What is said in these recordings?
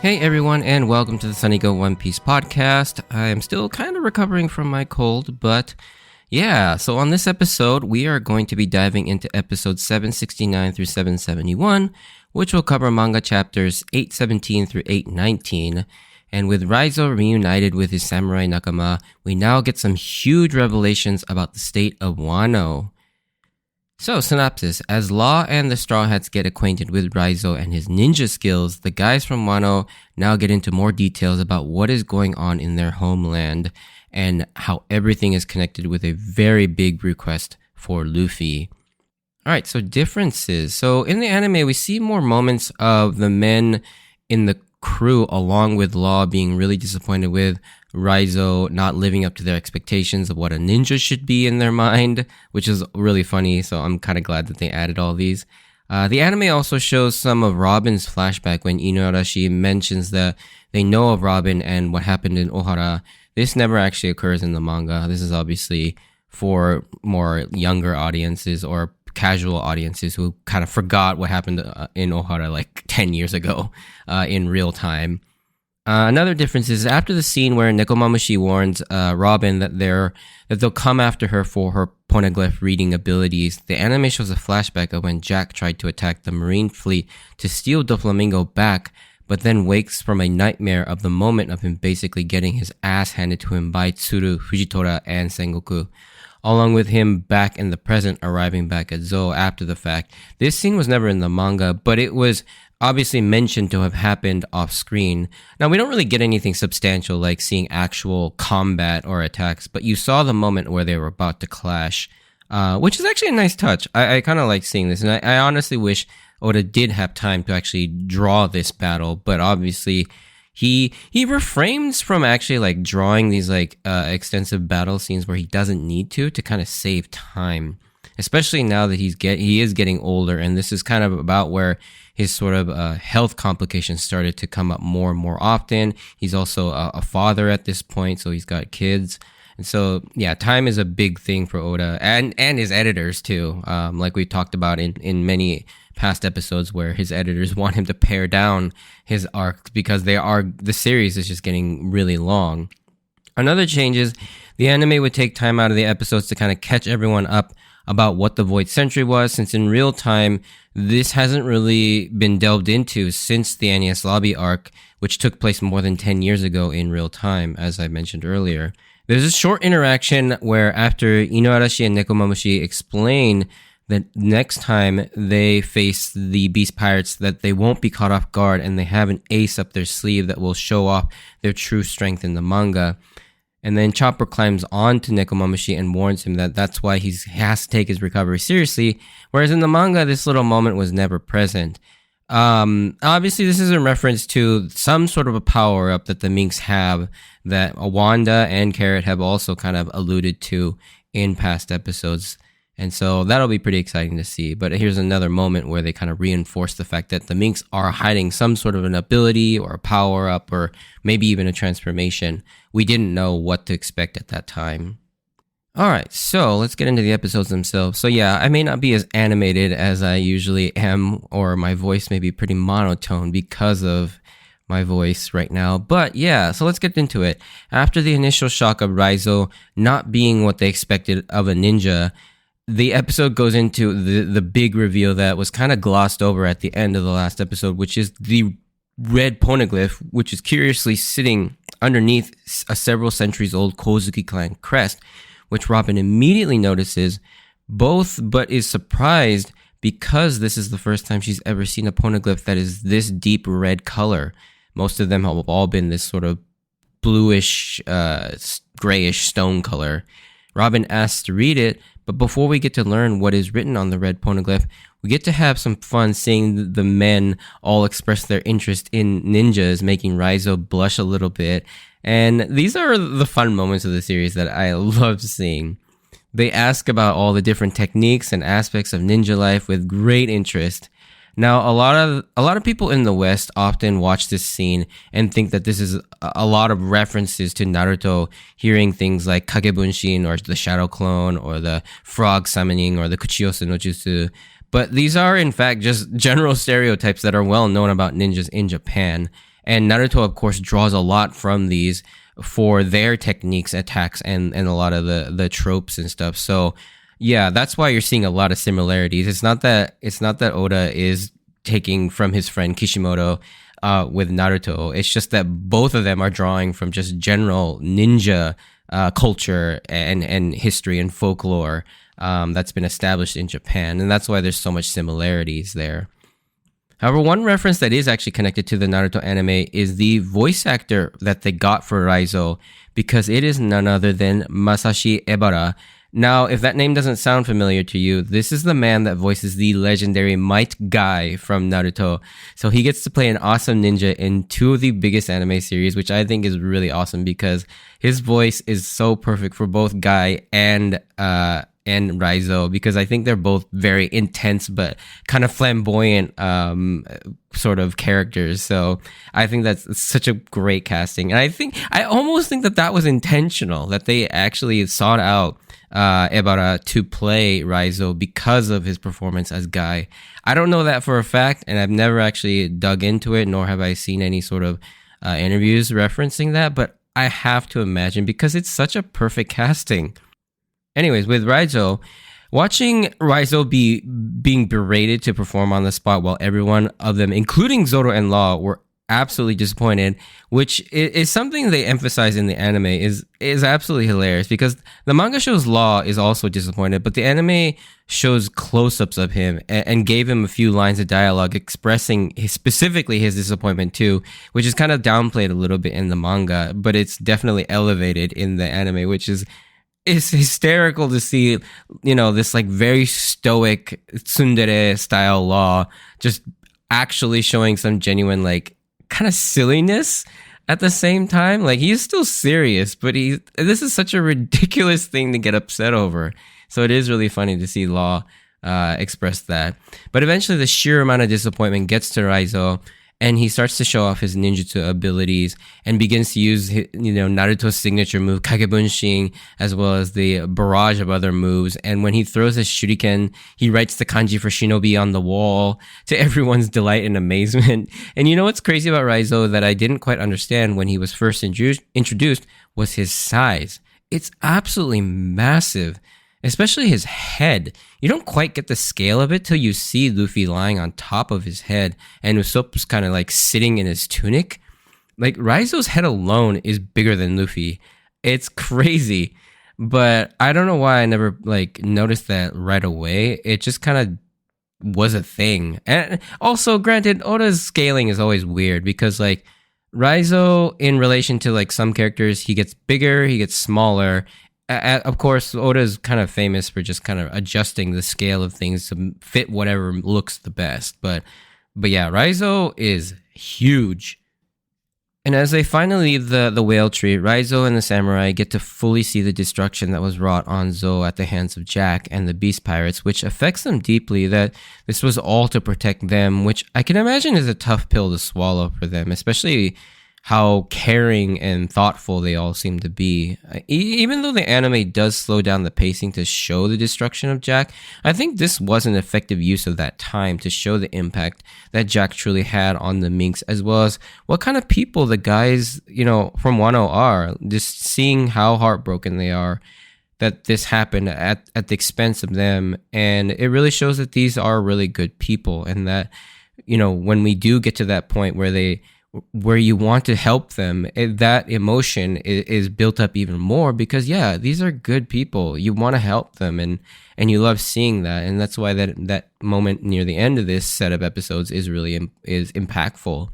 Hey everyone, and welcome to the Sunny Go One Piece podcast. I am still kind of recovering from my cold, but yeah, so on this episode, we are going to be diving into episodes 769 through 771, which will cover manga chapters 817 through 819. And with Raizo reunited with his samurai nakama, we now get some huge revelations about the state of Wano. So, synopsis. As Law and the Straw Hats get acquainted with Raizo and his ninja skills, the guys from Wano now get into more details about what is going on in their homeland and how everything is connected with a very big request for Luffy. Alright, so differences. So, in the anime, we see more moments of the men in the crew along with Law being really disappointed with Raizo not living up to their expectations of what a ninja should be in their mind, which is really funny, so I'm kind of glad that they added all these. The anime also shows some of Robin's flashback when Inuarashi mentions that they know of Robin and what happened in Ohara. This never actually occurs in the manga. This is obviously for more younger audiences or casual audiences who kind of forgot what happened in Ohara like 10 years ago in real time. Another difference is after the scene where Nekomamushi warns Robin that they'll come after her for her Poneglyph reading abilities, the anime shows a flashback of when Jack tried to attack the Marine fleet to steal Doflamingo back, but then wakes from a nightmare of the moment of him basically getting his ass handed to him by Tsuru, Fujitora, and Sengoku, along with him back in the present arriving back at Zou after the fact. This scene was never in the manga, but it was obviously mentioned to have happened off screen. Now, we don't really get anything substantial like seeing actual combat or attacks, but you saw the moment where they were about to clash, which is actually a nice touch. I kind of like seeing this, and I honestly wish Oda did have time to actually draw this battle, but obviously he refrains from actually like drawing these like extensive battle scenes where he doesn't need to kind of save time, especially now that he is getting older, and this is kind of about where his sort of health complications started to come up more and more often. He's also a father at this point, so he's got kids. And so, yeah, time is a big thing for Oda and his editors too. Like we talked about in many past episodes where his editors want him to pare down his arcs because the series is just getting really long. Another change is the anime would take time out of the episodes to kind of catch everyone up about what the Void Century was, since in real time, this hasn't really been delved into since the NES Lobby arc, which took place more than 10 years ago in real time, as I mentioned earlier. There's a short interaction where after Inuarashi and Nekomamushi explain that next time they face the Beast Pirates that they won't be caught off guard and they have an ace up their sleeve that will show off their true strength in the manga. And then Chopper climbs on to Nekomamushi and warns him that that's why he has to take his recovery seriously, whereas in the manga, this little moment was never present. Obviously, this is in reference to some sort of a power-up that the Minks have that Wanda and Carrot have also kind of alluded to in past episodes. And so that'll be pretty exciting to see. But here's another moment where they kind of reinforce the fact that the Minks are hiding some sort of an ability or a power-up or maybe even a transformation. We didn't know what to expect at that time. Alright, so let's get into the episodes themselves. So yeah, I may not be as animated as I usually am, or my voice may be pretty monotone because of my voice right now. But yeah, so let's get into it. After the initial shock of Raizo not being what they expected of a ninja, the episode goes into the big reveal that was kind of glossed over at the end of the last episode, which is the red poneglyph, which is curiously sitting underneath a several centuries old Kouzuki Clan crest, which Robin immediately notices, but is surprised because this is the first time she's ever seen a poneglyph that is this deep red color. Most of them have all been this sort of bluish, grayish stone color. Robin asks to read it, but before we get to learn what is written on the red poneglyph, we get to have some fun seeing the men all express their interest in ninjas, making Raizo blush a little bit. And these are the fun moments of the series that I love seeing. They ask about all the different techniques and aspects of ninja life with great interest. Now, a lot of people in the West often watch this scene and think that this is a lot of references to Naruto, hearing things like Kagebunshin or the Shadow Clone or the Frog Summoning or the Kuchiyose no Jutsu. But these are, in fact, just general stereotypes that are well known about ninjas in Japan. And Naruto, of course, draws a lot from these for their techniques, attacks, and a lot of the tropes and stuff. So yeah, that's why you're seeing a lot of similarities. It's not that Oda is taking from his friend Kishimoto with Naruto. It's just that both of them are drawing from just general ninja culture and history and folklore that's been established in Japan, and that's why there's so much similarities there. However, one reference that is actually connected to the Naruto anime is the voice actor that they got for Raizo, because it is none other than Masashi Ebara. Now, if that name doesn't sound familiar to you, this is the man that voices the legendary Might Guy from Naruto. So he gets to play an awesome ninja in two of the biggest anime series, which I think is really awesome because his voice is so perfect for both Guy and Raizo, because I think they're both very intense but kind of flamboyant sort of characters. So I think that's such a great casting, and I almost think that was intentional, that they actually sought out Ebara to play Raizo because of his performance as Guy. I don't know that for a fact, and I've never actually dug into it, nor have I seen any sort of interviews referencing that, but I have to imagine, because it's such a perfect casting. Anyways, with Raizo, watching Raizo being berated to perform on the spot while everyone of them, including Zoro and Law, were absolutely disappointed, which is something they emphasize in the anime, is absolutely hilarious, because the manga shows Law is also disappointed, but the anime shows close-ups of him and gave him a few lines of dialogue expressing specifically his disappointment too, which is kind of downplayed a little bit in the manga, but it's definitely elevated in the anime, which is hysterical to see, this like very stoic tsundere style Law just actually showing some genuine like kind of silliness at the same time. Like, he's still serious, but this is such a ridiculous thing to get upset over. So it is really funny to see Law express that. But eventually the sheer amount of disappointment gets to Raizo, and he starts to show off his ninjutsu abilities and begins to use Naruto's signature move Kagebunshin, as well as the barrage of other moves. And when he throws his shuriken, he writes the kanji for shinobi on the wall, to everyone's delight and amazement. And you know what's crazy about Raizo that I didn't quite understand when he was first introduced was his size. It's absolutely massive, especially his head. You don't quite get the scale of it till you see Luffy lying on top of his head and Usopp's kind of like sitting in his tunic. Like, Raizo's head alone is bigger than Luffy. It's crazy, but I don't know why I never like noticed that right away. It just kind of was a thing. And also, granted, Oda's scaling is always weird, because like Raizo, in relation to like some characters, he gets bigger, he gets smaller. Of course, Oda is kind of famous for just kind of adjusting the scale of things to fit whatever looks the best. But yeah, Raizo is huge. And as they finally leave the whale tree, Raizo and the samurai get to fully see the destruction that was wrought on Zou at the hands of Jack and the Beast Pirates, which affects them deeply, that this was all to protect them, which I can imagine is a tough pill to swallow for them, especially how caring and thoughtful they all seem to be. Even though the anime does slow down the pacing to show the destruction of Jack, I think this was an effective use of that time to show the impact that Jack truly had on the Minks, as well as what kind of people the guys, from Wano are. Just seeing how heartbroken they are that this happened at the expense of them. And it really shows that these are really good people, and that, when we do get to that point where you want to help them, that emotion is built up even more, because yeah, these are good people. You want to help them, and you love seeing that, and that's why that moment near the end of this set of episodes is really is impactful.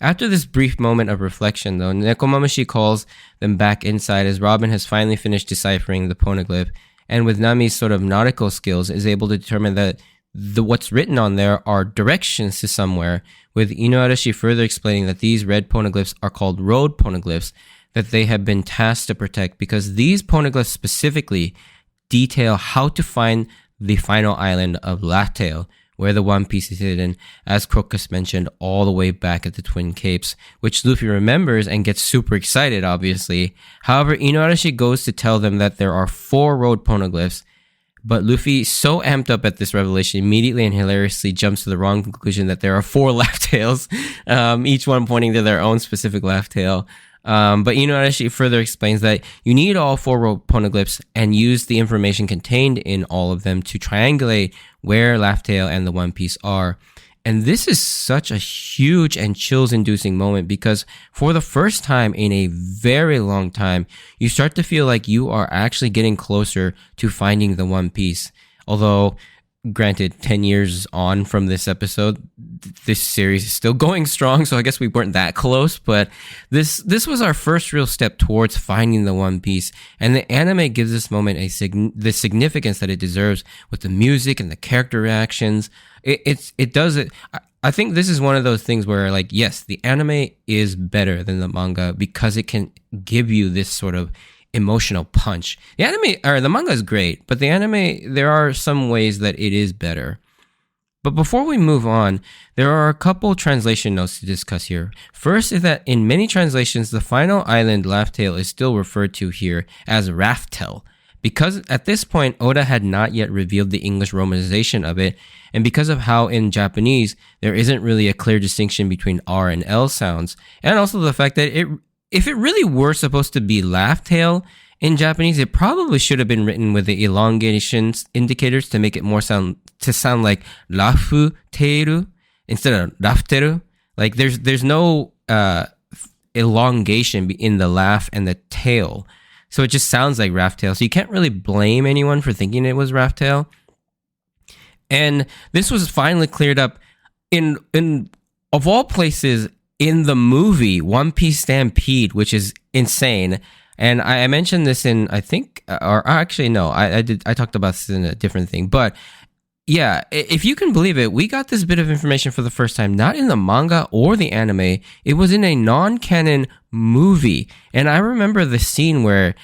After this brief moment of reflection, though, Nekomamushi calls them back inside, as Robin has finally finished deciphering the poneglyph, and with Nami's sort of nautical skills is able to determine that what's written on there are directions to somewhere, with Inuarashi further explaining that these red poneglyphs are called road poneglyphs that they have been tasked to protect, because these poneglyphs specifically detail how to find the final island of Lattail, where the One Piece is hidden, as Crocus mentioned, all the way back at the Twin Capes, which Luffy remembers and gets super excited, obviously. However, Inuarashi goes to tell them that there are 4 road poneglyphs, But Luffy, so amped up at this revelation, immediately and hilariously jumps to the wrong conclusion that there are 4 laugh tails, each one pointing to their own specific laugh tail. But actually further explains that you need all 4 road poneglyphs and use the information contained in all of them to triangulate where Laugh Tale and the One Piece are. And this is such a huge and chills-inducing moment because for the first time in a very long time, you start to feel like you are actually getting closer to finding the One Piece. Although, granted, 10 years on from this episode, this series is still going strong, so I guess we weren't that close, but this was our first real step towards finding the One Piece, and the anime gives this moment the significance that it deserves with the music and the character reactions. It does it. I think this is one of those things where, like, yes, the anime is better than the manga because it can give you this sort of emotional punch. The anime or the manga is great, but the anime, there are some ways that it is better. But before we move on, there are a couple translation notes to discuss here. First is that in many translations, the final island Laugh Tale is still referred to here as Raftel, because at this point, Oda had not yet revealed the English romanization of it, and because of how in Japanese, there isn't really a clear distinction between R and L sounds, and also the fact that if it really were supposed to be Laugh Tale in Japanese, it probably should have been written with the elongation indicators to make it more sound like Lafu Teiru instead of Rafteru. Like there's no elongation in the laugh and the tail. So it just sounds like Raftail. So you can't really blame anyone for thinking it was Raftail. And this was finally cleared up in of all places in the movie One Piece Stampede, which is insane. And I mentioned this in, I think, or actually no, I talked about this in a different thing. But yeah, if you can believe it, we got this bit of information for the first time, not in the manga or the anime. It was in a non-canon movie. And I remember the scene where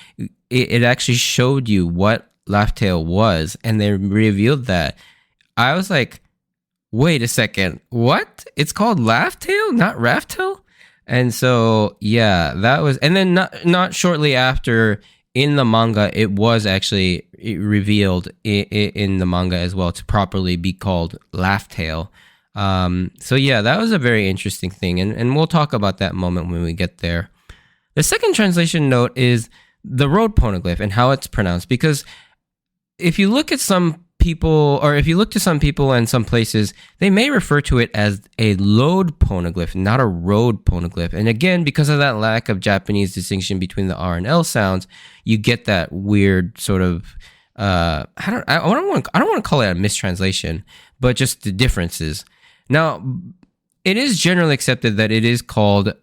it actually showed you what Laugh Tale was, and they revealed that. I was like, wait a second, what? It's called Laugh Tale, not Raftel? And so, yeah, that was, and then not shortly after, in the manga, it was actually revealed in the manga as well to properly be called Laugh Tale. So yeah, that was a very interesting thing, and we'll talk about that moment when we get there. The second translation note is the road poneglyph and how it's pronounced, because if you look at some people, or if you look to some people and some places, they may refer to it as a load poneglyph, not a road poneglyph. And again, because of that lack of Japanese distinction between the R and L sounds, you get that weird sort of I don't want to call it a mistranslation, but just the differences. Now, it is generally accepted that it is called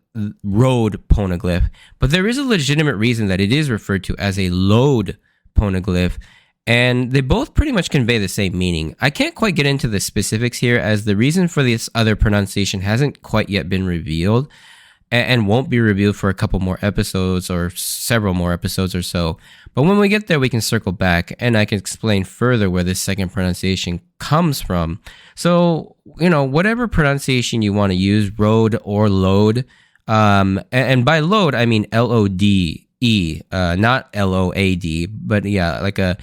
road poneglyph, but there is a legitimate reason that it is referred to as a load poneglyph. And they both pretty much convey the same meaning. I can't quite get into the specifics here, as the reason for this other pronunciation hasn't quite yet been revealed, and won't be revealed for a couple more episodes or several more episodes or so. But when we get there, we can circle back and I can explain further where this second pronunciation comes from. So, whatever pronunciation you want to use, road or load, and by load, I mean L-O-D-E, not L-O-A-D, but yeah, like a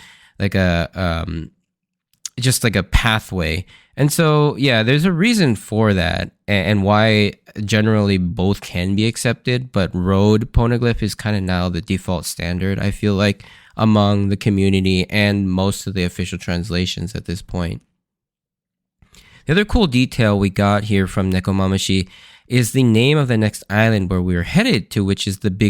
just like a pathway. And so, yeah, there's a reason for that and why generally both can be accepted, but road poneglyph is kind of now the default standard, I feel like, among the community and most of the official translations at this point. The other cool detail we got here from Nekomamashi is the name of the next island where we're headed to, which is the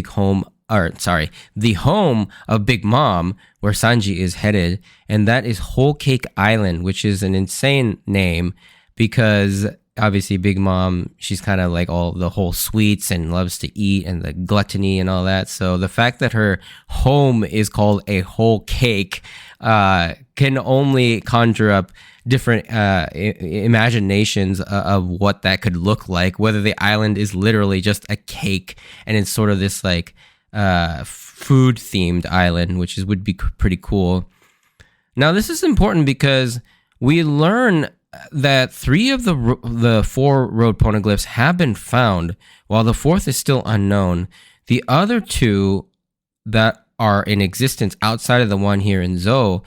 home of Big Mom, where Sanji is headed, and that is Whole Cake Island, which is an insane name because obviously Big Mom, she's kind of like all the whole sweets and loves to eat and the gluttony and all that. So the fact that her home is called a whole cake can only conjure up different imaginations of what that could look like, whether the island is literally just a cake and it's sort of this like food themed island, which would be pretty cool. Now, this is important because we learn that 3 of the 4 road poneglyphs have been found, while the 4th is still unknown. The other 2 that are in existence outside of the one here in Zou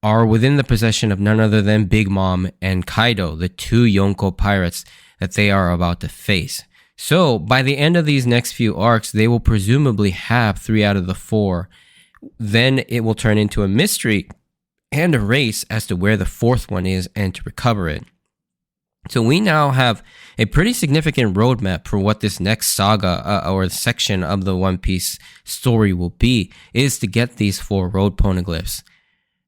are within the possession of none other than Big Mom and Kaido, the two Yonko pirates that they are about to face. So, by the end of these next few arcs, they will presumably have 3 out of the 4. Then it will turn into a mystery and a race as to where the 4th one is and to recover it. So we now have a pretty significant roadmap for what this next saga or section of the One Piece story will be, is to get these 4 road poneglyphs.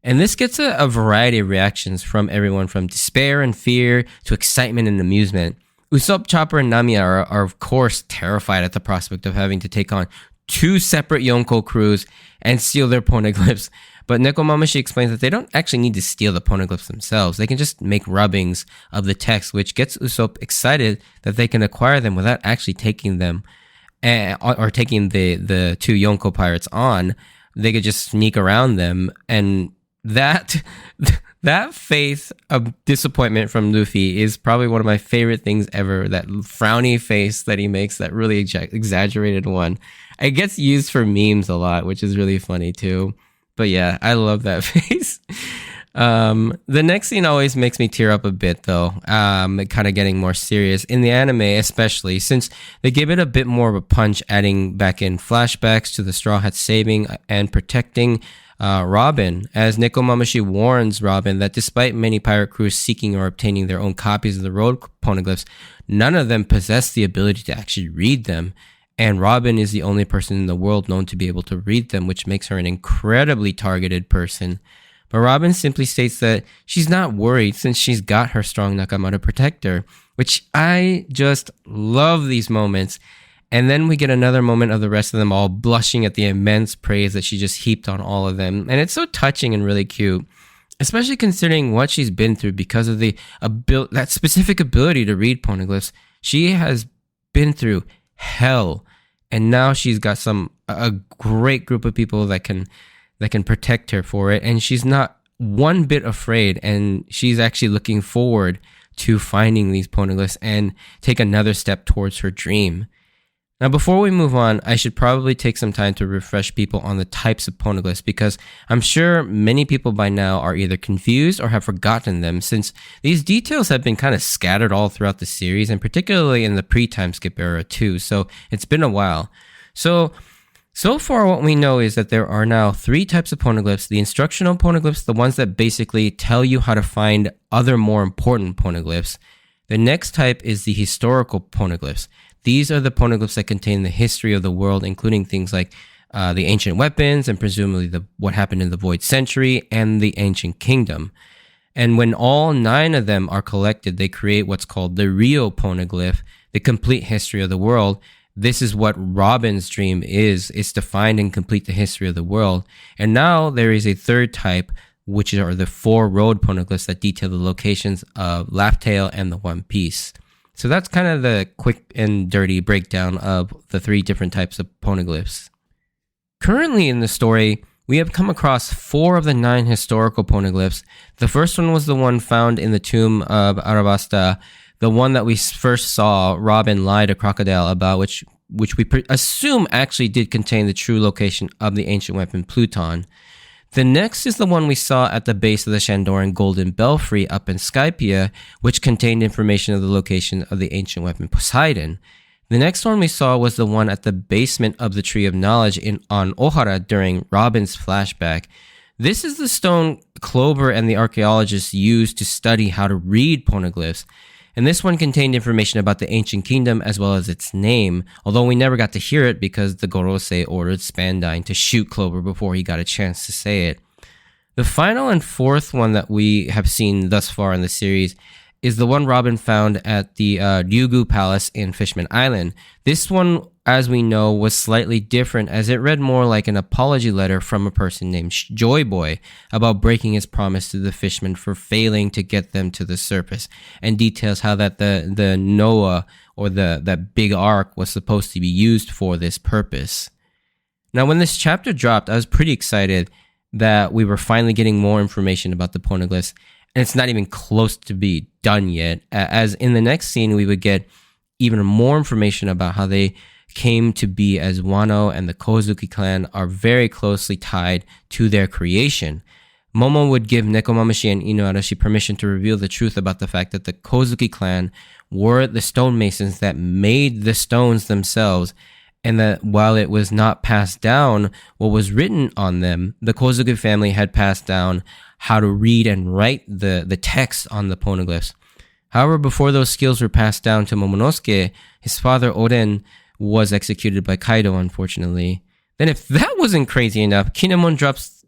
And this gets a variety of reactions from everyone from despair and fear to excitement and amusement. Usopp, Chopper, and Nami are of course terrified at the prospect of having to take on 2 separate Yonko crews and steal their poneglyphs. But Nekomamashi explains that they don't actually need to steal the poneglyphs themselves. They can just make rubbings of the text, which gets Usopp excited that they can acquire them without actually taking them or taking the 2 Yonko pirates on. They could just sneak around them, and that face of disappointment from Luffy is probably one of my favorite things ever. That frowny face that he makes, that really exaggerated one. It gets used for memes a lot, which is really funny too. But yeah, I love that face. The next scene always makes me tear up a bit though, kind of getting more serious. In the anime especially, since they give it a bit more of a punch, adding back in flashbacks to the Straw Hats saving and protecting Robin, as Nekomamashi warns Robin that despite many pirate crews seeking or obtaining their own copies of the road poneglyphs, none of them possess the ability to actually read them. And Robin is the only person in the world known to be able to read them, which makes her an incredibly targeted person. But Robin simply states that she's not worried since she's got her strong nakama to protect her, which I just love these moments. And then we get another moment of the rest of them all blushing at the immense praise that she just heaped on all of them. And it's so touching and really cute, especially considering what she's been through because of that specific ability to read poneglyphs. She has been through hell, and now she's got a great group of people that can protect her for it, and she's not one bit afraid, and she's actually looking forward to finding these poneglyphs and take another step towards her dream. Now, before we move on, I should probably take some time to refresh people on the types of poneglyphs, because I'm sure many people by now are either confused or have forgotten them, since these details have been kind of scattered all throughout the series, and particularly in the pre-time skip era too, so it's been a while. So far what we know is that there are now 3 types of poneglyphs: the instructional poneglyphs, the ones that basically tell you how to find other more important poneglyphs. The next type is the historical poneglyphs. These are the poneglyphs that contain the history of the world, including things like the ancient weapons and presumably what happened in the Void Century and the Ancient Kingdom. And when all 9 of them are collected, they create what's called the Rio poneglyph, the complete history of the world. This is what Robin's dream is to find and complete the history of the world. And now there is a 3rd type, which are the 4 road poneglyphs that detail the locations of Laugh-Tale and the One Piece. So that's kind of the quick and dirty breakdown of the 3 different types of poneglyphs. Currently in the story, we have come across 4 of the 9 historical poneglyphs. The first one was the one found in the tomb of Arabasta, the one that we first saw Robin lie to Crocodile about, which we assume actually did contain the true location of the ancient weapon Pluton. The next is the one we saw at the base of the Shandoran Golden Belfry up in Skypia, which contained information of the location of the ancient weapon Poseidon. The next one we saw was the one at the basement of the Tree of Knowledge on Ohara during Robin's flashback. This is the stone Clover and the archaeologists used to study how to read poneglyphs. And this one contained information about the ancient kingdom as well as its name, although we never got to hear it because the Gorosei ordered Spandine to shoot Clover before he got a chance to say it. The final and 4th one that we have seen thus far in the series is the one Robin found at the Ryugu Palace in Fishman Island. This one, as we know, was slightly different as it read more like an apology letter from a person named Joy Boy about breaking his promise to the fishermen for failing to get them to the surface, and details how that the Noah, or that big ark, was supposed to be used for this purpose. Now, when this chapter dropped, I was pretty excited that we were finally getting more information about the poneglyphs, and it's not even close to be done yet, as in the next scene we would get even more information about how they came to be, as Wano and the Kouzuki Clan are very closely tied to their creation. Momo would give Nekomamashi and Inuarashi permission to reveal the truth about the fact that the Kouzuki clan were the stonemasons that made the stones themselves, and that while it was not passed down what was written on them, the Kouzuki family had passed down how to read and write the text on the poneglyphs. However, before those skills were passed down to Momonosuke, his father Oden was executed by Kaido, unfortunately. Then if that wasn't crazy enough, Kinemon drops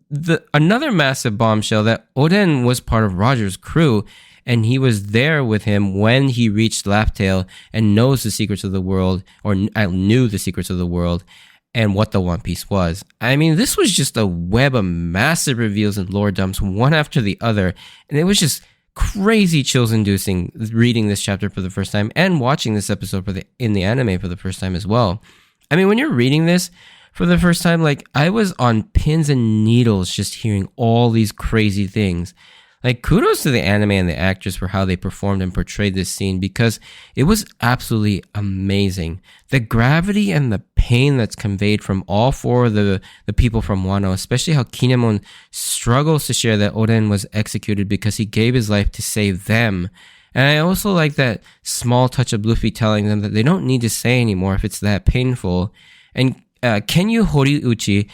another massive bombshell that Oden was part of Roger's crew, and he was there with him when he reached Laptail and knows the secrets of the world, or knew the secrets of the world, and what the One Piece was. I mean, this was just a web of massive reveals and lore dumps, one after the other, and it was just crazy chills-inducing reading this chapter for the first time and watching this episode in the anime for the first time as well. I mean, when you're reading this for the first time, like, I was on pins and needles just hearing all these crazy things. Like, kudos to the anime and the actors for how they performed and portrayed this scene, because it was absolutely amazing. The gravity and the pain that's conveyed from all four of the people from Wano, especially how Kinemon struggles to share that Oden was executed because he gave his life to save them. And I also like that small touch of Luffy telling them that they don't need to say anymore if it's that painful. And Kenyu Horiuchi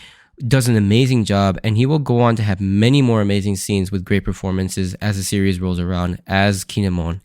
does an amazing job, and he will go on to have many more amazing scenes with great performances as the series rolls around as Kinemon.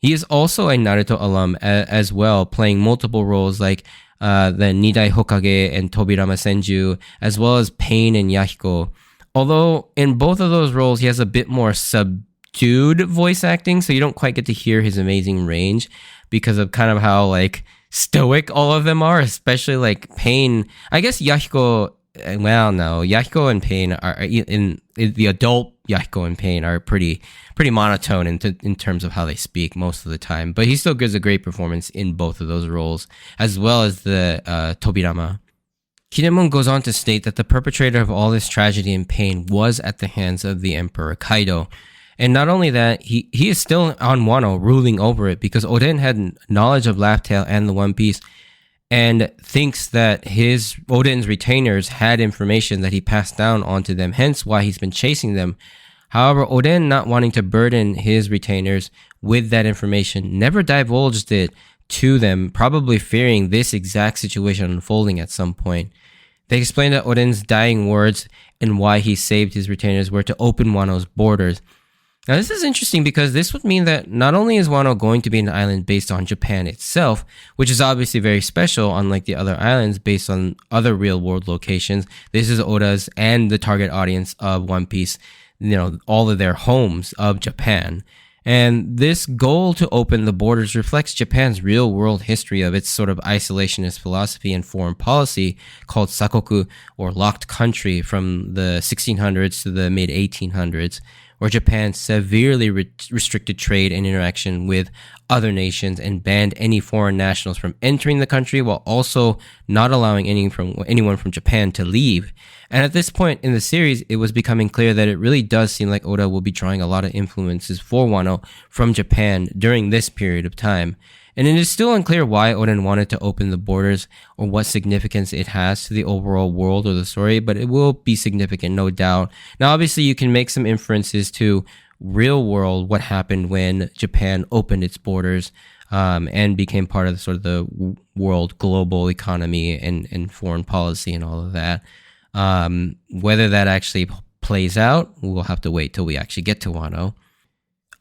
He is also a Naruto alum as well, playing multiple roles like the Nidai Hokage and Tobirama Senju, as well as Pain and Yahiko. Although in both of those roles, he has a bit more subdued voice acting, so you don't quite get to hear his amazing range because of kind of how like stoic all of them are, especially like Pain. I guess Yahiko... Well, no, Yahiko and Pain are in the adult Yahiko and Pain are pretty monotone in terms of how they speak most of the time. But he still gives a great performance in both of those roles, as well as the Tobirama. Kinemon goes on to state that the perpetrator of all this tragedy and pain was at the hands of the Emperor Kaido. And not only that, he is still on Wano, ruling over it, because Oden had knowledge of Laptail and the One Piece, and thinks that Oden's retainers had information that he passed down onto them, hence why he's been chasing them. However, Oden, not wanting to burden his retainers with that information, never divulged it to them, probably fearing this exact situation unfolding at some point. They explained that Oden's dying words and why he saved his retainers were to open Wano's borders. Now, this is interesting because this would mean that not only is Wano going to be an island based on Japan itself, which is obviously very special, unlike the other islands based on other real-world locations. This is Oda's and the target audience of One Piece, all of their homes of Japan. And this goal to open the borders reflects Japan's real-world history of its sort of isolationist philosophy and foreign policy called sakoku, or locked country, from the 1600s to the mid-1800s. Where Japan severely restricted trade and interaction with other nations and banned any foreign nationals from entering the country, while also not allowing anyone from Japan to leave. And at this point in the series, it was becoming clear that it really does seem like Oda will be drawing a lot of influences for Wano from Japan during this period of time. And it is still unclear why Oden wanted to open the borders or what significance it has to the overall world or the story, but it will be significant, no doubt. Now, obviously, you can make some inferences to real world, what happened when Japan opened its borders and became part of the world global economy and foreign policy and all of that. Whether that actually plays out, we'll have to wait till we actually get to Wano.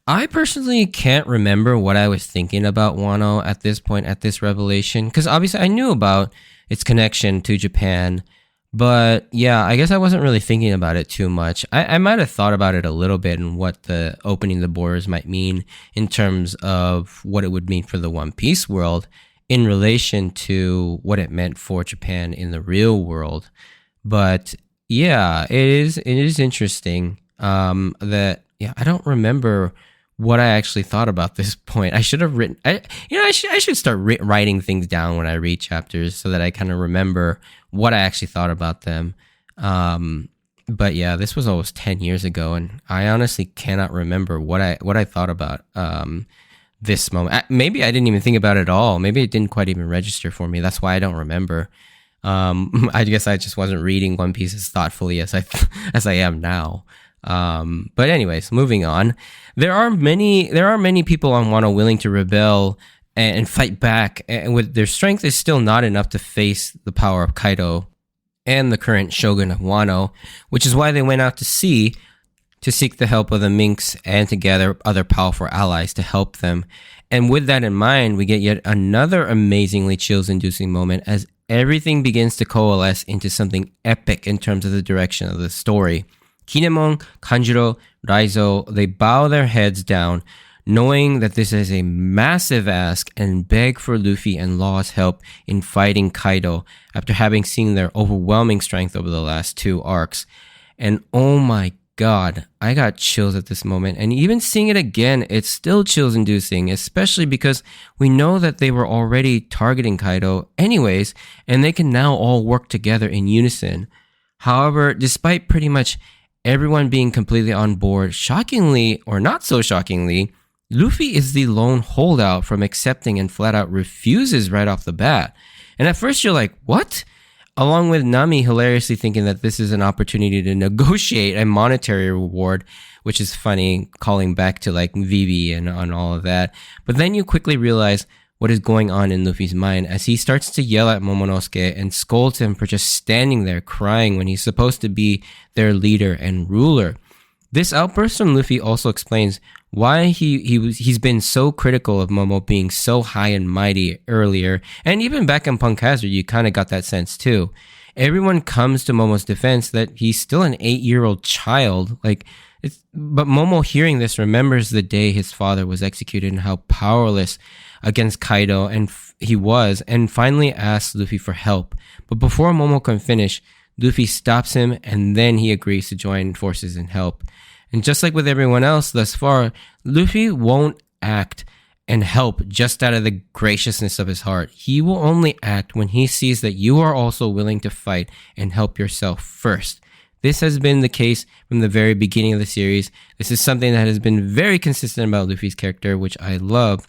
I personally can't remember what I was thinking about Wano at this point, at this revelation, because obviously I knew about its connection to Japan, but yeah, I guess I wasn't really thinking about it too much. I might have thought about it a little bit and what the opening the borders might mean in terms of what it would mean for the One Piece world in relation to what it meant for Japan in the real world. But yeah, it is interesting that, yeah, I don't remember what I actually thought about this point. I should have written, I should start writing things down when I read chapters so that I kind of remember what I actually thought about them. But yeah, this was almost 10 years ago, and I honestly cannot remember what I thought about this moment. Maybe I didn't even think about it at all. Maybe it didn't quite even register for me. That's why I don't remember. I guess I just wasn't reading One Piece as thoughtfully as I am now. But anyways, moving on. There are many people on Wano willing to rebel and fight back, and with their strength is still not enough to face the power of Kaido and the current shogun of Wano, which is why they went out to sea to seek the help of the Minks and to gather other powerful allies to help them. And with that in mind, we get yet another amazingly chills-inducing moment as everything begins to coalesce into something epic in terms of the direction of the story. Kinemon, Kanjuro, Raizo, they bow their heads down, knowing that this is a massive ask, and beg for Luffy and Law's help in fighting Kaido after having seen their overwhelming strength over the last 2 arcs. And oh my god, I got chills at this moment, and even seeing it again, it's still chills inducing, especially because we know that they were already targeting Kaido anyways, and they can now all work together in unison. However, despite pretty much everyone being completely on board, shockingly, or not so shockingly, Luffy is the lone holdout from accepting and flat out refuses right off the bat. And at first you're like, what? Along with Nami hilariously thinking that this is an opportunity to negotiate a monetary reward, which is funny, calling back to like Vivi and on all of that. But then you quickly realize what is going on in Luffy's mind as he starts to yell at Momonosuke and scolds him for just standing there crying when he's supposed to be their leader and ruler. This outburst from Luffy also explains why he's been so critical of Momo being so high and mighty earlier, and even back in Punk Hazard, you kind of got that sense too. Everyone comes to Momo's defense that he's still an 8-year-old child, but Momo, hearing this, remembers the day his father was executed and how powerless against Kaido he was, and finally asks Luffy for help. But before Momo can finish, Luffy stops him, and then he agrees to join forces and help. And just like with everyone else thus far, Luffy won't act and help just out of the graciousness of his heart. He will only act when he sees that you are also willing to fight and help yourself first. This has been the case from the very beginning of the series. This is something that has been very consistent about Luffy's character, which I love.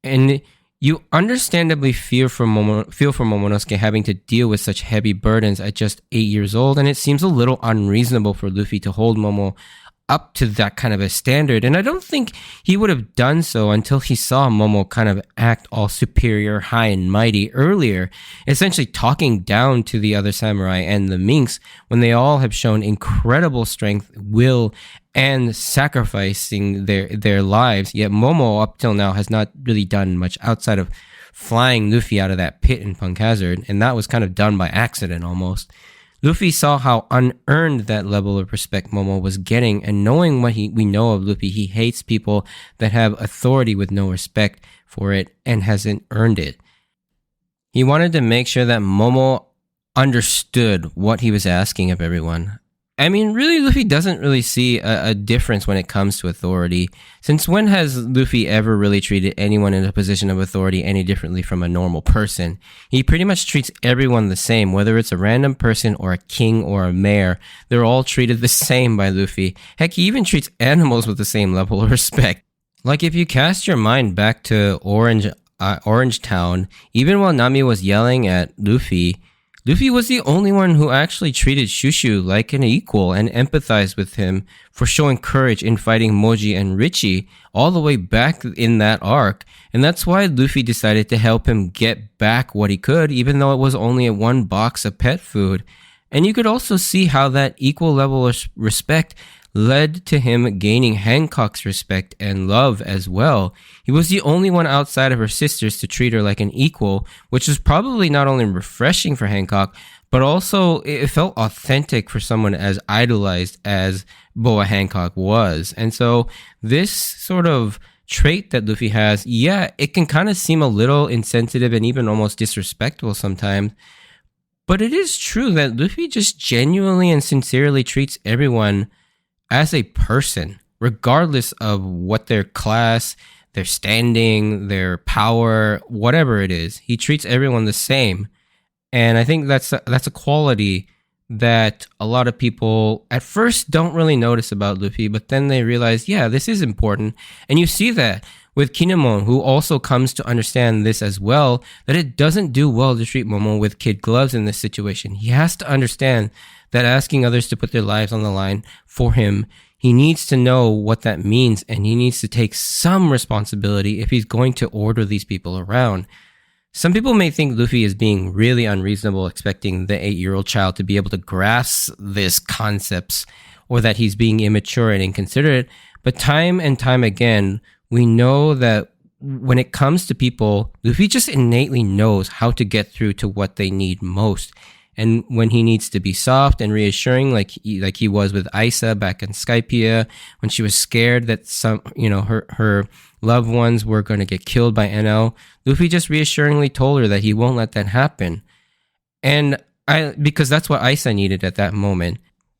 And you understandably feel for Momonosuke having to deal with such heavy burdens at just 8 years old, and it seems a little unreasonable for Luffy to hold Momo up to that kind of a standard, and I don't think he would have done so until he saw Momo kind of act all superior, high and mighty earlier, essentially talking down to the other samurai and the Minks when they all have shown incredible strength, will, and sacrificing their lives, yet Momo up till now has not really done much outside of flying Luffy out of that pit in Punk Hazard, and that was kind of done by accident almost. Luffy saw how unearned that level of respect Momo was getting, and knowing what we know of Luffy, he hates people that have authority with no respect for it and hasn't earned it. He wanted to make sure that Momo understood what he was asking of everyone. I mean, really, Luffy doesn't really see a difference when it comes to authority. Since when has Luffy ever really treated anyone in a position of authority any differently from a normal person? He pretty much treats everyone the same, whether it's a random person or a king or a mayor. They're all treated the same by Luffy. Heck, he even treats animals with the same level of respect. Like if you cast your mind back to Orange Town, even while Nami was yelling at Luffy was the only one who actually treated Shushu like an equal and empathized with him for showing courage in fighting Moji and Richie all the way back in that arc. And that's why Luffy decided to help him get back what he could, even though it was only one box of pet food. And you could also see how that equal level of respect led to him gaining Hancock's respect and love as well. He was the only one outside of her sisters to treat her like an equal, which was probably not only refreshing for Hancock, but also it felt authentic for someone as idolized as Boa Hancock was. And so this sort of trait that Luffy has, yeah, it can kind of seem a little insensitive and even almost disrespectful sometimes, but it is true that Luffy just genuinely and sincerely treats everyone as a person, regardless of what their class, their standing, their power, whatever it is. He treats everyone the same. And I think that's a quality that a lot of people at first don't really notice about Luffy, but then they realize, yeah, this is important. And you see that with Kinemon, who also comes to understand this as well, that it doesn't do well to treat Momo with kid gloves in this situation. He has to understand that asking others to put their lives on the line for him, he needs to know what that means, and he needs to take some responsibility if he's going to order these people around. Some people may think Luffy is being really unreasonable, expecting the 8-year-old child to be able to grasp these concepts, or that he's being immature and inconsiderate. But time and time again, we know that when it comes to people, Luffy just innately knows how to get through to what they need most. And when he needs to be soft and reassuring, like he was with Isa back in Skypiea, when she was scared that her loved ones were going to get killed by NL, Luffy just reassuringly told her that he won't let that happen. And because that's what Isa needed at that moment.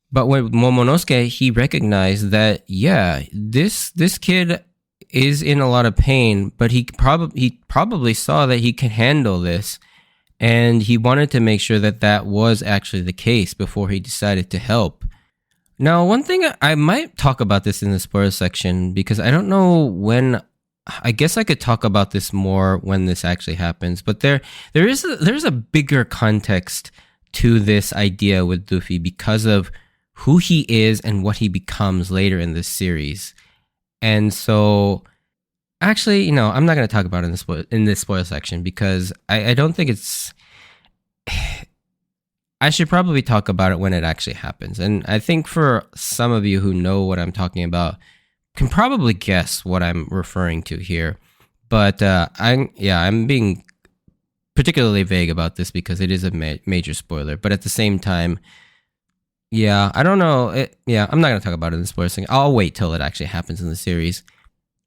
But with Momonosuke, he recognized that, yeah, this kid is in a lot of pain, but he probably saw that he can handle this. And he wanted to make sure that that was actually the case before he decided to help. Now, one thing I might talk about this in the spoiler section, because I don't know when. I guess I could talk about this more when this actually happens. But there's a bigger context to this idea with Luffy because of who he is and what he becomes later in this series. And so, actually, I'm not going to talk about it in this spoiler section because I don't think it's. I should probably talk about it when it actually happens. And I think for some of you who know what I'm talking about, can probably guess what I'm referring to here. But I'm being particularly vague about this because it is a major spoiler. But at the same time, yeah, I don't know. I'm not going to talk about it in the spoiler section. I'll wait till it actually happens in the series.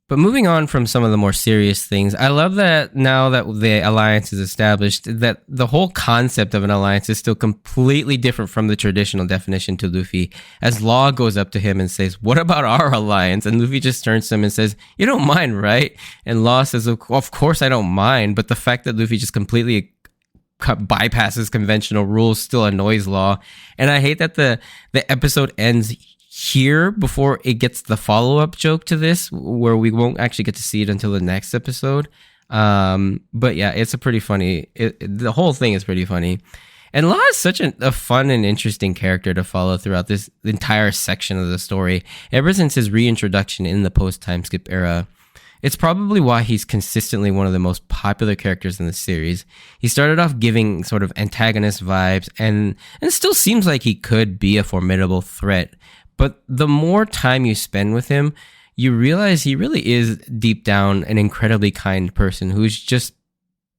But moving on from some of the more serious things, I love that now that the alliance is established, that the whole concept of an alliance is still completely different from the traditional definition to Luffy. As Law goes up to him and says, "What about our alliance?" And Luffy just turns to him and says, "You don't mind, right?" And Law says, "Of course I don't mind." But the fact that Luffy just completely bypasses conventional rules still annoys Law. And I hate that the episode ends here before it gets the follow-up joke to this, where we won't actually get to see it until the next episode. But yeah, it's a pretty funny, the whole thing is pretty funny. And Law is such a fun and interesting character to follow throughout this entire section of the story, ever since his reintroduction in the post-time skip era. It's probably why he's consistently one of the most popular characters in the series. He started off giving sort of antagonist vibes, and it still seems like he could be a formidable threat. But the more time you spend with him, you realize he really is deep down an incredibly kind person who's just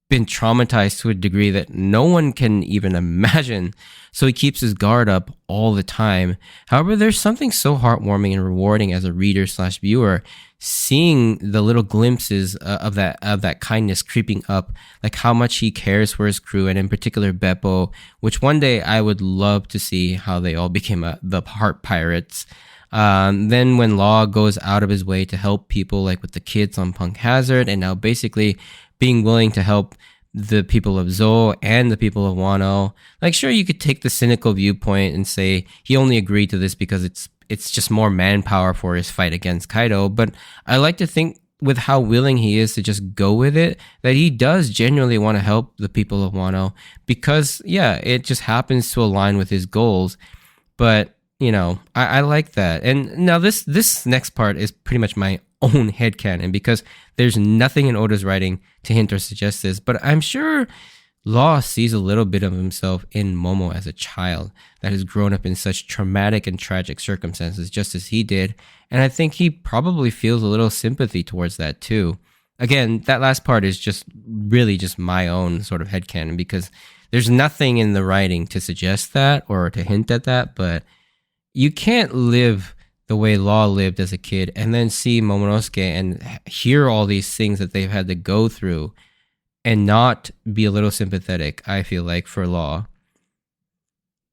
been traumatized to a degree that no one can even imagine. So he keeps his guard up all the time. However, there's something so heartwarming and rewarding as a reader/viewer seeing the little glimpses of that kindness creeping up, like how much he cares for his crew, and in particular Beppo, which one day I would love to see how they all became the Heart Pirates. Then when Law goes out of his way to help people, like with the kids on Punk Hazard, and now basically being willing to help the people of Zou and the people of Wano. Like, sure, you could take the cynical viewpoint and say he only agreed to this because it's just more manpower for his fight against Kaido, but I like to think with how willing he is to just go with it, that he does genuinely want to help the people of Wano because, yeah, it just happens to align with his goals. But, I like that. And now this next part is pretty much my own headcanon because there's nothing in Oda's writing to hint or suggest this, but I'm sure Law sees a little bit of himself in Momo as a child that has grown up in such traumatic and tragic circumstances just as he did, and I think he probably feels a little sympathy towards that too. Again, that last part is just really just my own sort of headcanon because there's nothing in the writing to suggest that or to hint at that, but you can't live the way Law lived as a kid and then see Momonosuke and hear all these things that they've had to go through and not be a little sympathetic, I feel like, for Law.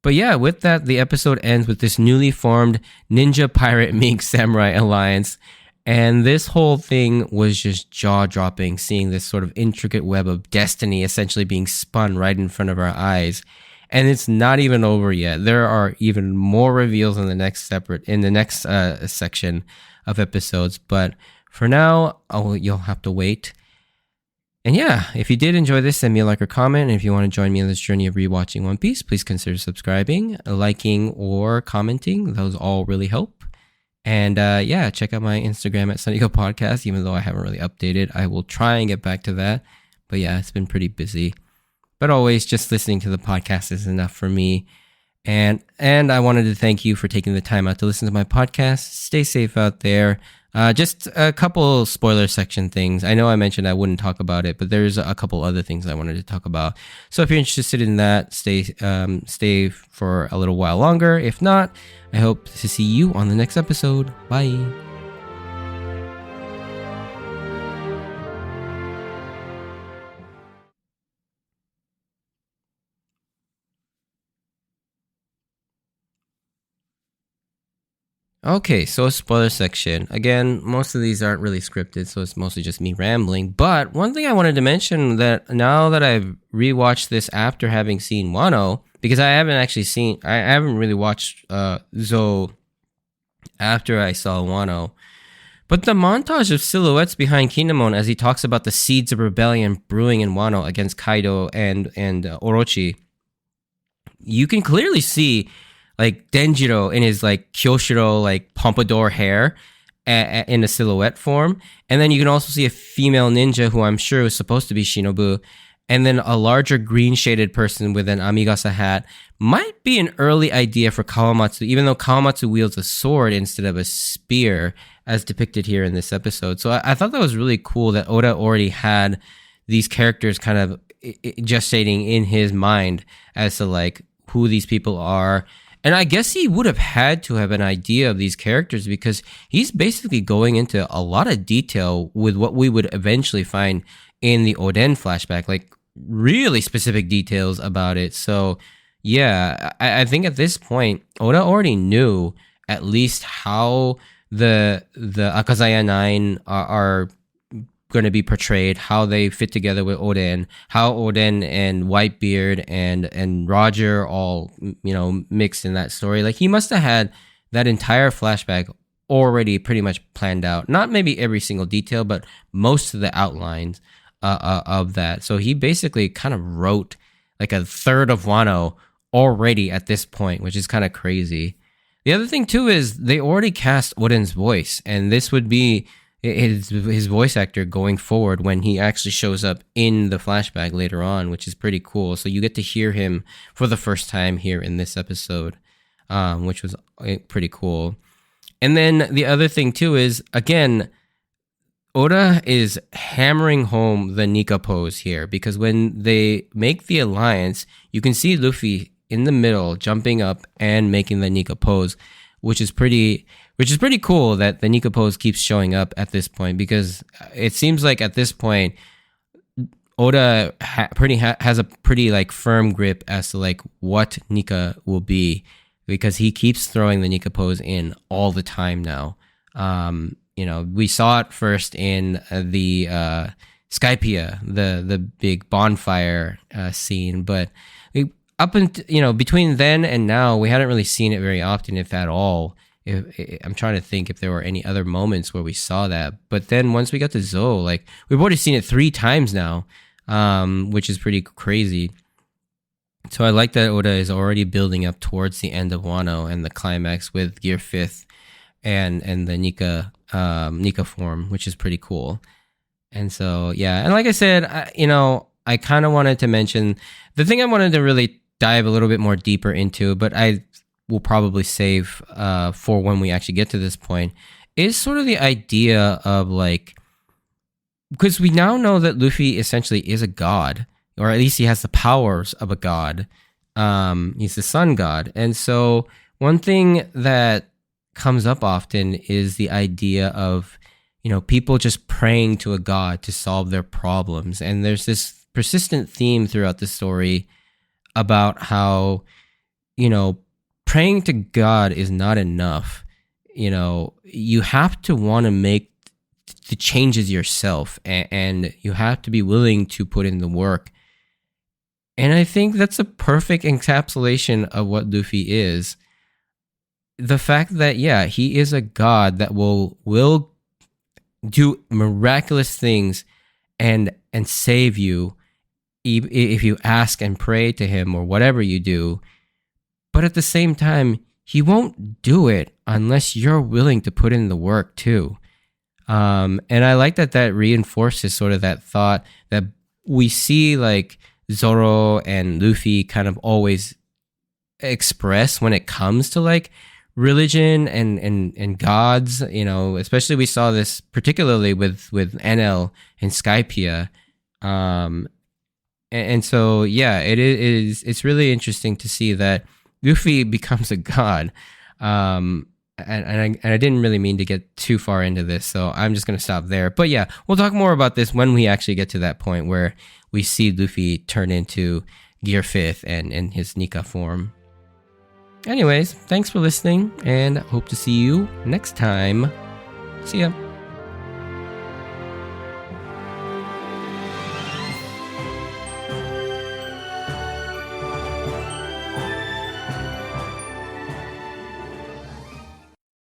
But yeah, with that, the episode ends with this newly formed Ninja Pirate Minks Samurai Alliance. And this whole thing was just jaw-dropping, seeing this sort of intricate web of destiny essentially being spun right in front of our eyes. And it's not even over yet. There are even more reveals in the next section of episodes. But for now, you'll have to wait. And yeah, if you did enjoy this, send me a like or comment. And if you want to join me on this journey of rewatching One Piece, please consider subscribing, liking, or commenting. Those all really help. And yeah, check out my Instagram at Sunnygo Podcast. Even though I haven't really updated, I will try and get back to that. But yeah, it's been pretty busy. But always, just listening to the podcast is enough for me. And I wanted to thank you for taking the time out to listen to my podcast. Stay safe out there. Just a couple spoiler section things. I know I mentioned I wouldn't talk about it, but there's a couple other things I wanted to talk about. So if you're interested in that, stay for a little while longer. If not, I hope to see you on the next episode. Bye. Okay, so spoiler section. Again, most of these aren't really scripted, so it's mostly just me rambling. But one thing I wanted to mention that now that I've rewatched this after having seen Wano, because I haven't really watched Zo after I saw Wano. But the montage of silhouettes behind Kinemon as he talks about the seeds of rebellion brewing in Wano against Kaido and Orochi, you can clearly see like Denjiro in his like Kyoshiro like pompadour hair in a silhouette form, and then you can also see a female ninja who I'm sure was supposed to be Shinobu, and then a larger green shaded person with an Amigasa hat. Might be an early idea for Kawamatsu, even though Kawamatsu wields a sword instead of a spear, as depicted here in this episode. So I thought that was really cool that Oda already had these characters kind of gestating in his mind as to like who these people are. And I guess he would have had to have an idea of these characters because he's basically going into a lot of detail with what we would eventually find in the Oden flashback, like really specific details about it. So yeah, I think at this point, Oda already knew at least how the Akazaya 9 are going to be portrayed, how they fit together with Oden, how Oden and Whitebeard and Roger all, mixed in that story. Like he must have had that entire flashback already pretty much planned out. Not maybe every single detail, but most of the outlines of that. So he basically kind of wrote like a third of Wano already at this point, which is kind of crazy. The other thing too is they already cast Oden's voice, and this would be his voice actor going forward when he actually shows up in the flashback later on, which is pretty cool. So you get to hear him for the first time here in this episode, which was pretty cool. And then the other thing too is, again, Oda is hammering home the Nika pose here, because when they make the alliance, you can see Luffy in the middle jumping up and making the Nika pose, which is pretty cool that the Nika pose keeps showing up at this point, because it seems like at this point Oda has a pretty like firm grip as to like what Nika will be, because he keeps throwing the Nika pose in all the time now. We saw it first in the Skypiea, the big bonfire scene, but between then and now we hadn't really seen it very often, if at all. I'm trying to think if there were any other moments where we saw that. But then once we got to Zo, like we've already seen it 3 times now, which is pretty crazy. So I like that Oda is already building up towards the end of Wano and the climax with Gear 5th and the Nika form, which is pretty cool. And so, yeah. And like I said, I kind of wanted to mention the thing I wanted to really dive a little bit more deeper into, but I will probably save for when we actually get to this point, is sort of the idea of like, because we now know that Luffy essentially is a god, or at least he has the powers of a god. He's the sun god. And so one thing that comes up often is the idea of, people just praying to a god to solve their problems. And there's this persistent theme throughout the story about how, praying to God is not enough. You have to want to make the changes yourself, and you have to be willing to put in the work. And I think that's a perfect encapsulation of what Luffy is. The fact that, yeah, he is a god that will do miraculous things and save you if you ask and pray to him or whatever you do. But at the same time, he won't do it unless you're willing to put in the work too. And I like that reinforces sort of that thought that we see like Zoro and Luffy kind of always express when it comes to like religion and gods, you know, especially we saw this particularly with Enel and Skypiea. And so, yeah, it's really interesting to see that Luffy becomes a god. And I didn't really mean to get too far into this, so I'm just going to stop there. But yeah, we'll talk more about this when we actually get to that point where we see Luffy turn into Gear 5th and in his Nika form. Anyways, thanks for listening, and hope to see you next time. See ya.